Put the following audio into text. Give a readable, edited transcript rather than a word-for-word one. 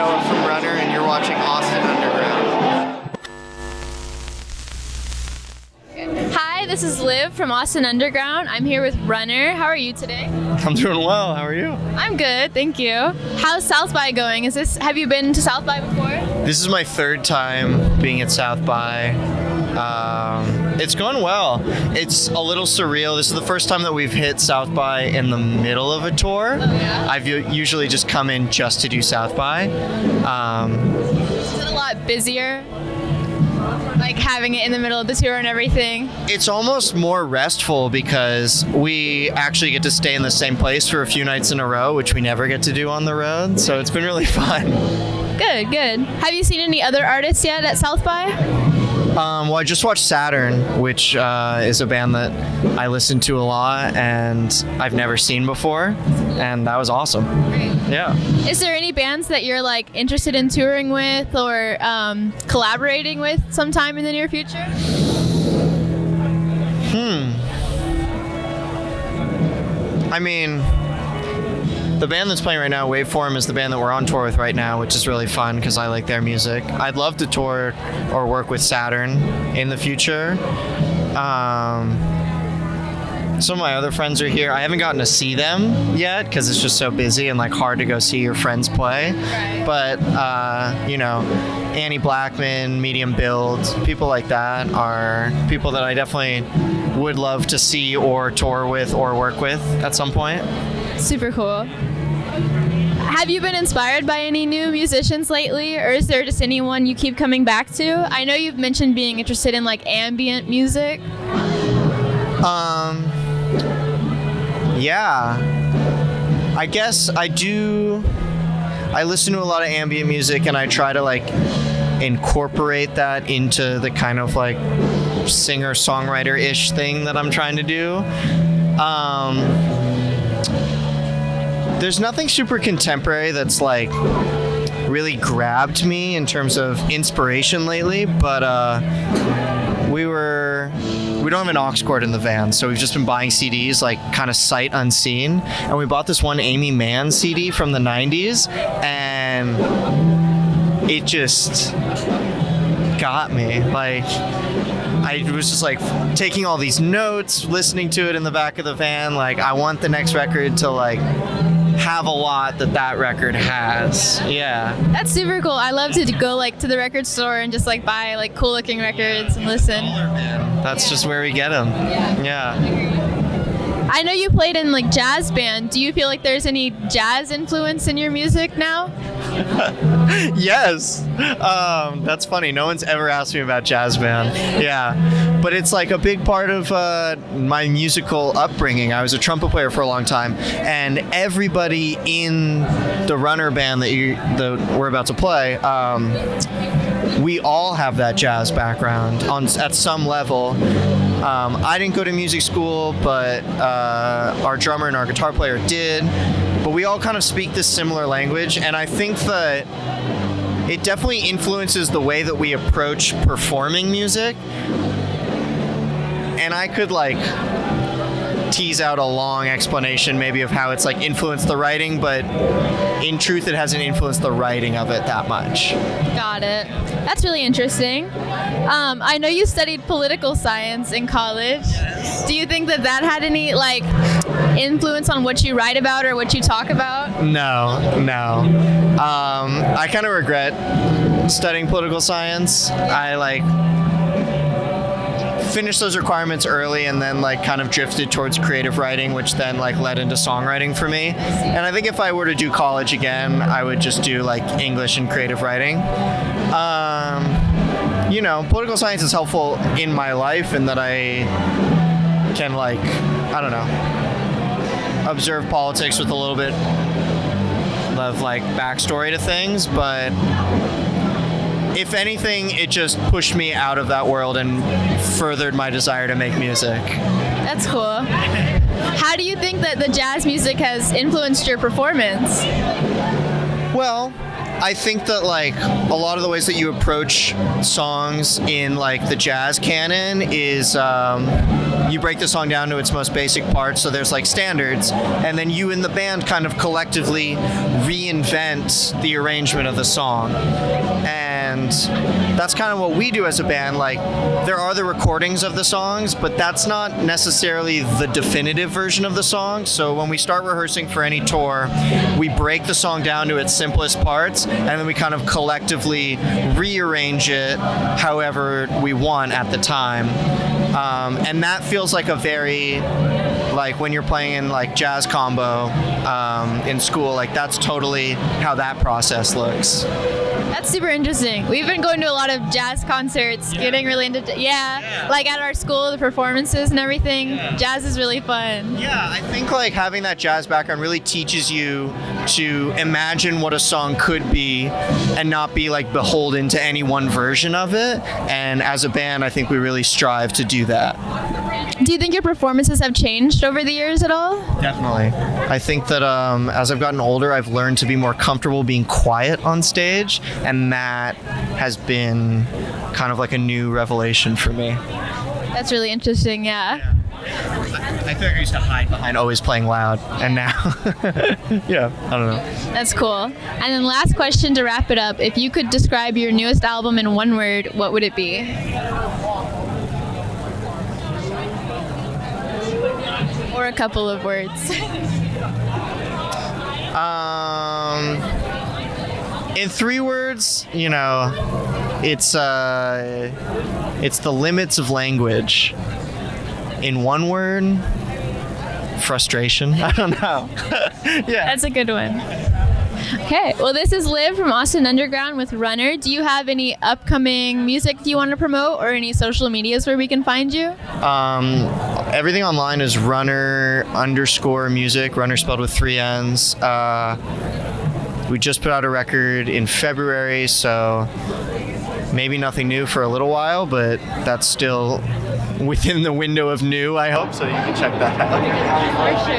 Noah from Runner, and you're watching Austin Underground. Hi, this is Liv from Austin Underground. I'm here with Runner. How are you today? I'm doing well. How are you? I'm good, thank you. How's South by going? Have you been to South by before? This is my third time being at South by. It's going well. It's a little surreal. This is the first time that we've hit South by in the middle of a tour. Oh, yeah? I've usually just come in just to do South by. Is it a lot busier? Like having it in the middle of the tour and everything? It's almost more restful because we actually get to stay in the same place for a few nights in a row, which we never get to do on the road. So it's been really fun. Good, good. Have you seen any other artists yet at South by? Well, I just watched Saturn, which is a band that I listen to a lot and I've never seen before, and that was awesome. Great. Yeah. Is there any bands that you're like interested in touring with or collaborating with sometime in the near future? I mean, the band that's playing right now, Waveform, is the band that we're on tour with right now, which is really fun because I like their music. I'd love to tour or work with Saturn in the future. Some of my other friends are here. I haven't gotten to see them yet because it's just so busy and like hard to go see your friends play. Right. But Annie Blackman, Medium Build, people like that are people that I definitely would love to see or tour with or work with at some point. Super cool. Have you been inspired by any new musicians lately, or is there just anyone you keep coming back to? I know you've mentioned being interested in like ambient music. Yeah. I guess I do. I listen to a lot of ambient music and I try to like incorporate that into the kind of like singer-songwriter-ish thing that I'm trying to do. There's nothing super contemporary that's like really grabbed me in terms of inspiration lately, but we don't have an aux cord in the van, so we've just been buying CDs like kind of sight unseen, and we bought this one Amy Mann CD from the 90s, and it just got me. Like, I was just like taking all these notes, listening to it in the back of the van, like I want the next record to like have a lot that record has. Yeah. That's super cool. I love to go like to the record store and just like buy like cool looking records and listen. That's just where we get them. Yeah. I know you played in like jazz band. Do you feel like there's any jazz influence in your music now? Yes. That's funny. No one's ever asked me about jazz band. Yeah. But it's like a big part of my musical upbringing. I was a trumpet player for a long time, and everybody in the Runner band that we're about to play, we all have that jazz background at some level. I didn't go to music school, but our drummer and our guitar player did. But we all kind of speak this similar language, and I think that it definitely influences the way that we approach performing music. And I could like tease out a long explanation maybe of how it's like influenced the writing, but in truth it hasn't influenced the writing of it that much. Got it. That's really interesting. I know you studied political science in college. Do you think that had any like influence on what you write about or what you talk about? No. I kind of regret studying political science. I like finished those requirements early and then like kind of drifted towards creative writing, which then like led into songwriting for me. And I think if I were to do college again, I would just do like English and creative writing. Political science is helpful in my life in that I can like, I don't know, observe politics with a little bit of like backstory to things, but if anything, it just pushed me out of that world and furthered my desire to make music. That's cool. How do you think that the jazz music has influenced your performance? Well, I think that like a lot of the ways that you approach songs in like the jazz canon is you break the song down to its most basic parts. So there's like standards, and then you and the band kind of collectively reinvent the arrangement of the song. And that's kind of what we do as a band. Like, there are the recordings of the songs, but that's not necessarily the definitive version of the song. So when we start rehearsing for any tour, we break the song down to its simplest parts, and then we kind of collectively rearrange it however we want at the time. And that feels like a very, like when you're playing in like jazz combo in school, like that's totally how that process looks. That's super interesting. We've been going to a lot of jazz concerts, getting really into, like at our school, the performances and everything. Jazz is really fun. Yeah, I think like having that jazz background really teaches you to imagine what a song could be and not be like beholden to any one version of it. And as a band, I think we really strive to do that. Do you think your performances have changed over the years at all? Definitely. I think that as I've gotten older, I've learned to be more comfortable being quiet on stage, and that has been kind of like a new revelation for me. That's really interesting, yeah. I feel like I used to hide behind always playing loud, and now, yeah, I don't know. That's cool. And then last question to wrap it up. If you could describe your newest album in one word, what would it be? Or a couple of words. In 3 words, you know, it's the limits of language. In 1 word, frustration. I don't know. Yeah. That's a good one. Okay, well, this is Liv from Austin Underground with Runner. Do you have any upcoming music you want to promote, or any social medias where we can find you? Everything online is Runner_music, Runner spelled with 3 N's. We just put out a record in February, so maybe nothing new for a little while, but that's still within the window of new, I hope, so you can check that out. For sure.